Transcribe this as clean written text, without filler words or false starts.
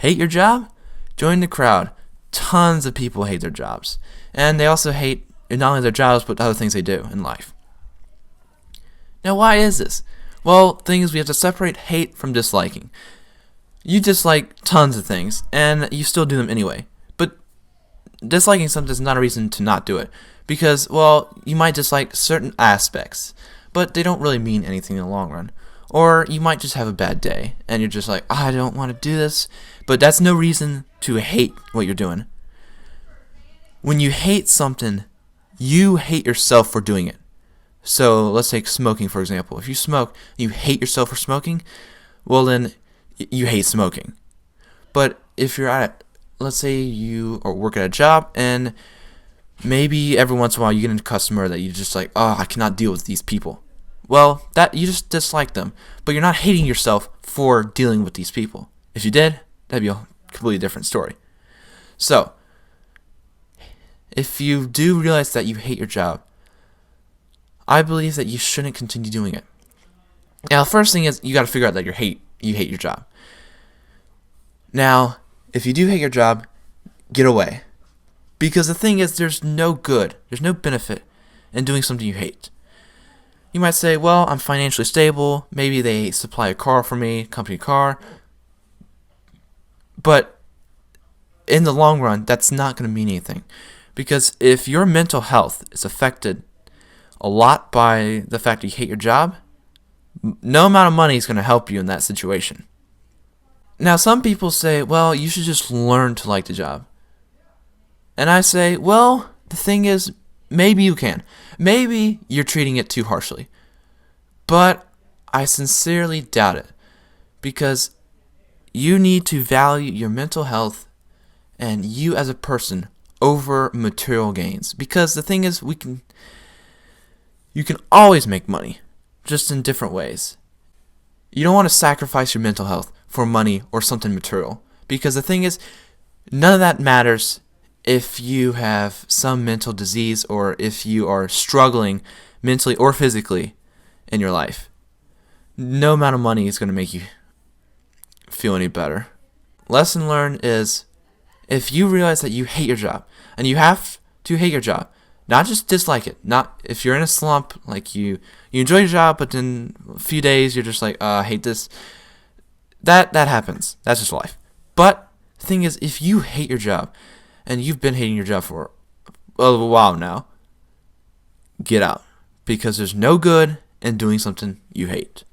Hate your job? Join the crowd. Tons of people hate their jobs. And they also hate not only their jobs, but other things they do in life. Now, why is this? Well, the thing is, we have to separate hate from disliking. You dislike tons of things, and you still do them anyway. But disliking something is not a reason to not do it. Because, well, you might dislike certain aspects, but they don't really mean anything in the long run. Or you might just have a bad day, and you're just like, I don't want to do this. But that's no reason to hate what you're doing. When you hate something, you hate yourself for doing it. So let's take smoking, for example. If you smoke, you hate yourself for smoking, well then, you hate smoking. But if you're let's say you are working at a job, and maybe every once in a while you get a customer that you're just like, oh, I cannot deal with these people. Well, that you just dislike them, but you're not hating yourself for dealing with these people. If you did, that'd be a completely different story. So, if you do realize that you hate your job, I believe that you shouldn't continue doing it. Now, the first thing is you got to figure out that you hate your job. Now, if you do hate your job, get away. Because the thing is, there's no benefit in doing something you hate. You might say, well, I'm financially stable. Maybe they supply a car for me, company car. But in the long run, that's not going to mean anything. Because if your mental health is affected a lot by the fact that you hate your job, no amount of money is going to help you in that situation. Now, some people say, well, you should just learn to like the job. And I say, well, the thing is, maybe you can. Maybe you're treating it too harshly. But I sincerely doubt it. Because you need to value your mental health and you as a person over material gains. Because the thing is, you can always make money, just in different ways. You don't want to sacrifice your mental health for money or something material. Because the thing is, none of that matters if you have some mental disease or if you are struggling mentally or physically in your life. No amount of money is going to make you feel any better. Lesson learned is, if you realize that you hate your job, and you have to hate your job, not just dislike it, not if you're in a slump, like you enjoy your job, but then a few days you're just like, I hate this. That happens. That's just life. But the thing is, if you hate your job, and you've been hating your job for a while now, get out. Because there's no good in doing something you hate.